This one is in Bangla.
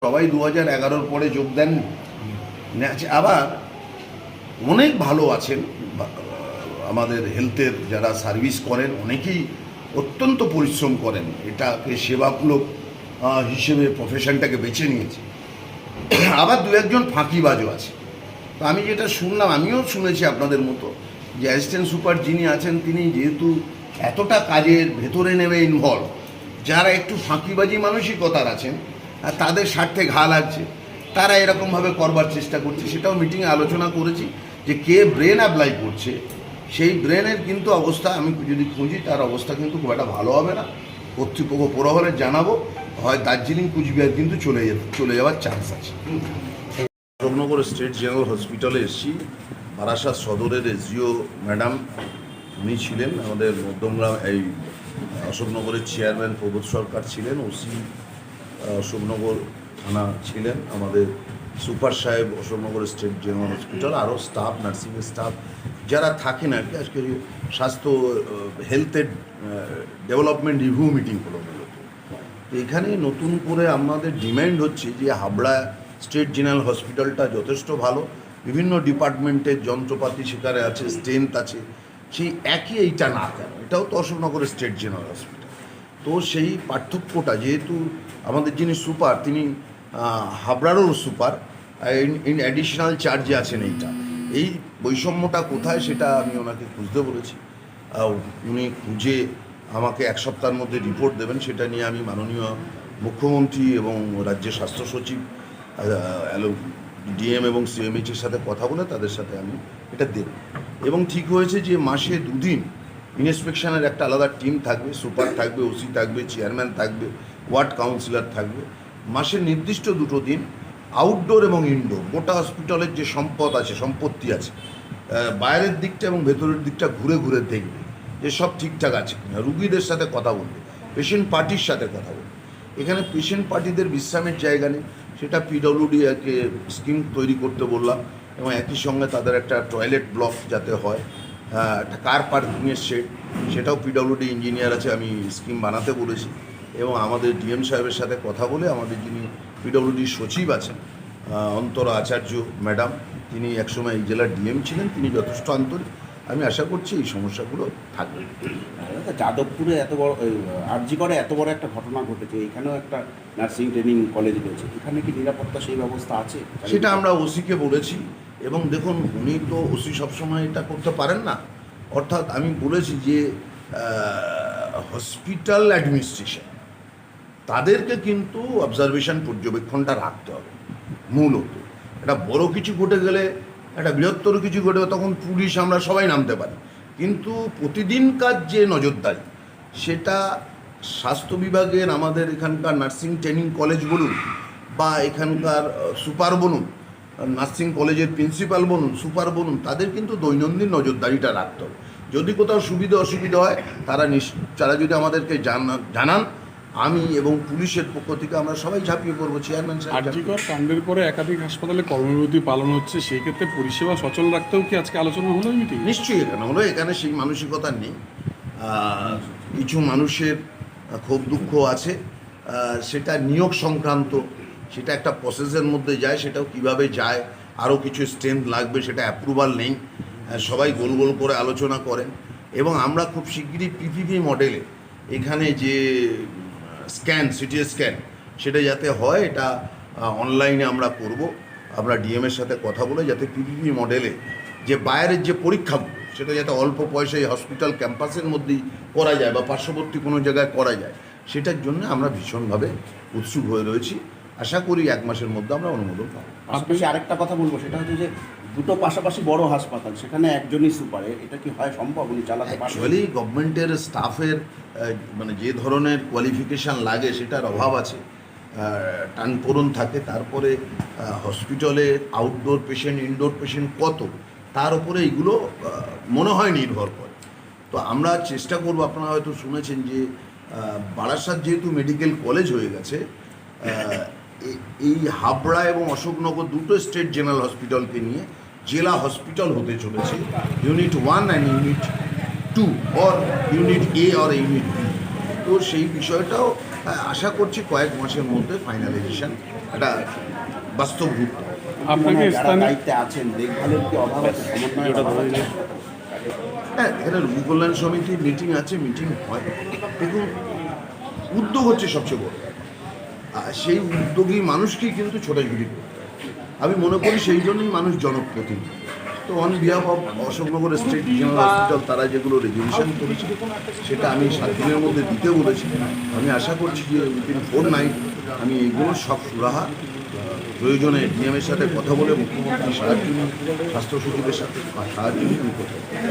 সবাই 2011-র পরে যোগ দেন। আবার অনেক ভালো আছেন আমাদের হেলথের যারা সার্ভিস করেন, অনেকেই অত্যন্ত পরিশ্রম করেন, এটাকে সেবামূলক হিসেবে প্রফেশনটাকে বেছে নিয়েছে। আবার দু একজন ফাঁকিবাজও আছে। তো আমি যেটা শুনলাম, আমিও শুনেছি আপনাদের মতো, যে অ্যাসিস্ট্যান্ট সুপার যিনি আছেন তিনি যেহেতু এতটা কাজের ভেতরে নেমে ইনভলভ, যারা একটু ফাঁকিবাজি মানসিকতার আছেন আর তাদের স্বার্থে ঘা লাগছে, তারা এরকমভাবে করবার চেষ্টা করছে। সেটাও মিটিংয়ে আলোচনা করেছি যে কে ব্রেন অ্যাপ্লাই করছে, সেই ব্রেনের কিন্তু অবস্থা আমি যদি খুঁজি, তার অবস্থা কিন্তু খুব একটা ভালো হবে না। কর্তৃপক্ষ পুরোহরে জানাবো, হয় দার্জিলিং কুচবিহার কিন্তু চলে যাওয়ার চান্স আছে। অশোকনগর স্টেট জেনারেল হসপিটালে এসেছি। বারাসাত সদরের এসডিও ম্যাডাম উনি ছিলেন, আমাদের মধ্যমগ্রাম এই অশোকনগরের চেয়ারম্যান প্রবোধ সরকার ছিলেন, ওসি অশোকনগর থানা ছিলেন, আমাদের সুপার সাহেব অশোকনগর স্টেট জেনারেল হসপিটাল, আরও স্টাফ, নার্সিংয়ের স্টাফ যারা থাকেন আর কি। আজকে স্বাস্থ্য হেলথের ডেভেলপমেন্ট রিভিউ মিটিং হলো মূলত। এখানে নতুন করে আমাদের ডিমান্ড হচ্ছে যে হাবড়া স্টেট জেনারেল হসপিটালটা যথেষ্ট ভালো, বিভিন্ন ডিপার্টমেন্টের যন্ত্রপাতি সেখানে আছে, স্ট্রেংথ আছে, সেই একই এইটা না কেন, এটাও তো অশোকনগরের স্টেট জেনারেল হসপিটাল। তো সেই পার্থক্যটা, যেহেতু আমাদের যিনি সুপার তিনি হাবড়ারও সুপার, ইন অ্যাডিশনাল চার্জে আছেন, এই বৈষম্যটা কোথায় সেটা আমি ওনাকে খুঁজতে বলেছি। উনি খুঁজে আমাকে এক সপ্তাহের মধ্যে রিপোর্ট দেবেন। সেটা নিয়ে আমি মাননীয় মুখ্যমন্ত্রী এবং রাজ্যের স্বাস্থ্য সচিব, ডিএম এবং সিএমএইচের সাথে কথা বলে তাদের সাথে আমি এটা দেব। এবং ঠিক হয়েছে যে মাসে 2 দিন ইন্সপেকশনের একটা আলাদা টিম থাকবে, সুপার থাকবে, ওসি থাকবে, চেয়ারম্যান থাকবে, ওয়ার্ড কাউন্সিলর থাকবে। মাসের নির্দিষ্ট 2 দিন আউটডোর এবং ইনডোর গোটা হসপিটালের যে সম্পত্তি আছে, বাইরের দিকটা এবং ভেতরের দিকটা ঘুরে ঘুরে দেখবে যে সব ঠিকঠাক আছে কিনা, রুগীদের সাথে কথা বলবে, পেশেন্ট পার্টির সাথে কথা বলবে। এখানে পেশেন্ট পার্টিদের বিশ্রামের জায়গা নেই, সেটা পিডব্লিউডিকে স্কিম তৈরি করতে বললাম, এবং একই সঙ্গে তাদের একটা টয়লেট ব্লক যাতে হয়, একটা কার পার্কিংয়ের শেড, সেটাও পিডব্লিউডি ইঞ্জিনিয়ার আছে, আমি স্কিম বানাতে বলেছি। এবং আমাদের ডিএম সাহেবের সাথে কথা বলে আমাদের যিনি পিডব্লিউডির সচিব আছেন অন্তরা আচার্য ম্যাডাম, তিনি একসময় এই জেলার ডিএম ছিলেন, তিনি যথেষ্ট আন্তরিক। আমি আশা করছি এই সমস্যাগুলো থাকবে। যাদবপুরে এত বড় আরজি করে এত বড় একটা ঘটনা ঘটেছে, এখানেও একটা নার্সিং ট্রেনিং কলেজ রয়েছে, এখানে কি নিরাপত্তা সেই ব্যবস্থা আছে? সেটা আমরা ওসিকে বলেছি। এবং দেখুন, উনি তো ওসি সবসময় এটা করতে পারেন না। অর্থাৎ আমি বলেছি যে হসপিটাল অ্যাডমিনিস্ট্রেশন তাদেরকে কিন্তু অবজারভেশন পর্যবেক্ষণটা রাখতে হবে মূলত। একটা বড় কিছু ঘটে গেলে, একটা বৃহত্তর কিছু ঘটে, তখন পুলিশ আমরা সবাই নামতে পারি, কিন্তু প্রতিদিনকার যে নজরদারি সেটা স্বাস্থ্য বিভাগের, আমাদের এখানকার নার্সিং ট্রেনিং কলেজ বলুন বা এখানকার সুপার বলুন, নার্সিং কলেজের প্রিন্সিপাল বলুন, সুপার বলুন, তাদের কিন্তু দৈনন্দিন নজরদারিটা রাখতে হবে। যদি কোথাও সুবিধা অসুবিধা হয় তারা যদি আমাদেরকে জানান, আমি এবং পুলিশের পক্ষ থেকে আমরা সবাই ঝাঁপিয়ে পড়বো। চেয়ারম্যান সাহেব, আরজিকর কাণ্ডের পরে একাধিক হাসপাতালে কর্মবিরতি পালন হচ্ছে, সেই ক্ষেত্রে পরিষেবা সচল রাখতেও কি আজকে আলোচনা হলো মিটিং? নিশ্চয়ই এখানে হলো। এখানে সেই মানসিকতা নেই। কিছু মানুষের ক্ষোভ দুঃখ আছে, সেটা নিয়োগ সংক্রান্ত, সেটা একটা প্রসেসের মধ্যে যায়, সেটাও কিভাবে যায়, আরও কিছু স্ট্রেংথ লাগবে, সেটা অ্যাপ্রুভাল নেই। সবাই গোল গোল করে আলোচনা করেন। এবং আমরা খুব শিগগিরই পিপিপি মডেলে এখানে যে সিটি স্ক্যান সেটা যাতে হয়, এটা অনলাইনে আমরা করব। আমরা ডিএমের সাথে কথা বলে যাতে পিপিপি মডেলে যে বাইরের যে পরীক্ষাগুলো, সেটা যাতে অল্প পয়সায় হসপিটাল ক্যাম্পাসের মধ্যেই করা যায় বা পার্শ্ববর্তী কোনো জায়গায় করা যায়, সেটার জন্য আমরা ভীষণভাবে উৎসুক হয়ে রয়েছি। আশা করি 1 মাসের মধ্যে আমরা অনুমোদন পাবো। পাশাপাশি আরেকটা কথা বলবো, সেটা হচ্ছে যে দুটো পাশাপাশি বড় হাসপাতাল, সেখানে একজনই সুপারে, এটা কি হয় সম্ভব? উনি চালাতে পারবেন? অ্যাকচুয়ালি গভর্নমেন্টের স্টাফের মানে যে ধরনের কোয়ালিফিকেশান লাগে সেটার অভাব আছে, টানপোড়ন থাকে। তারপরে হসপিটালে আউটডোর পেশেন্ট, ইনডোর পেশেন্ট কত, তার উপরে এইগুলো মনে হয় নির্ভর করে। তো আমরা চেষ্টা করব, আপনারা হয়তো শুনেছেন যে বারাসাত যেহেতু মেডিকেল কলেজ হয়ে গেছে, এই হাবড়া এবং অশোকনগর দুটো স্টেট জেনারেল হসপিটালকে নিয়ে জেলা হসপিটাল হতে চলেছে, unit 1 and unit 2, or unit A or unit B. তো সেই বিষয়টাও আশা করছি কয়েক মাসের মধ্যে ফাইনালাইজেশন একটা বাস্তব রূপ পাবে। আপনাকে মানে যারা স্থানীয় দায়িত্বে আছেন দেখভালের কি অভাব আছে, সমন্বয়ের অভাব আছে? হ্যাঁ, এখানে রোগী কল্যাণ সমিতির মিটিং আছে, মিটিং হয়। দেখুন, উদ্যোগ হচ্ছে সবচেয়ে বড়, আর সেই উদ্যোগী মানুষকেই কিন্তু ছোটাছুটি করতে হয়। আমি মনে করি সেই জন্যই মানুষ জনপ্রতিনিধি। তো on behalf of Ashoknagar state general hospital তারা যেগুলো রেজলিউশন করেছে সেটা আমি 7 দিনের মধ্যে দিতে বলেছি। আমি আশা করছি যে উইদিন 4 নাইট আমি এগুলো সব সুরাহা প্রয়োজনে ডিএমের সাথে কথা বলে মুখ্যমন্ত্রী সাহায্য নিই, স্বাস্থ্য সচিবের সাথে সাহায্য নিই আমি করতে পারি।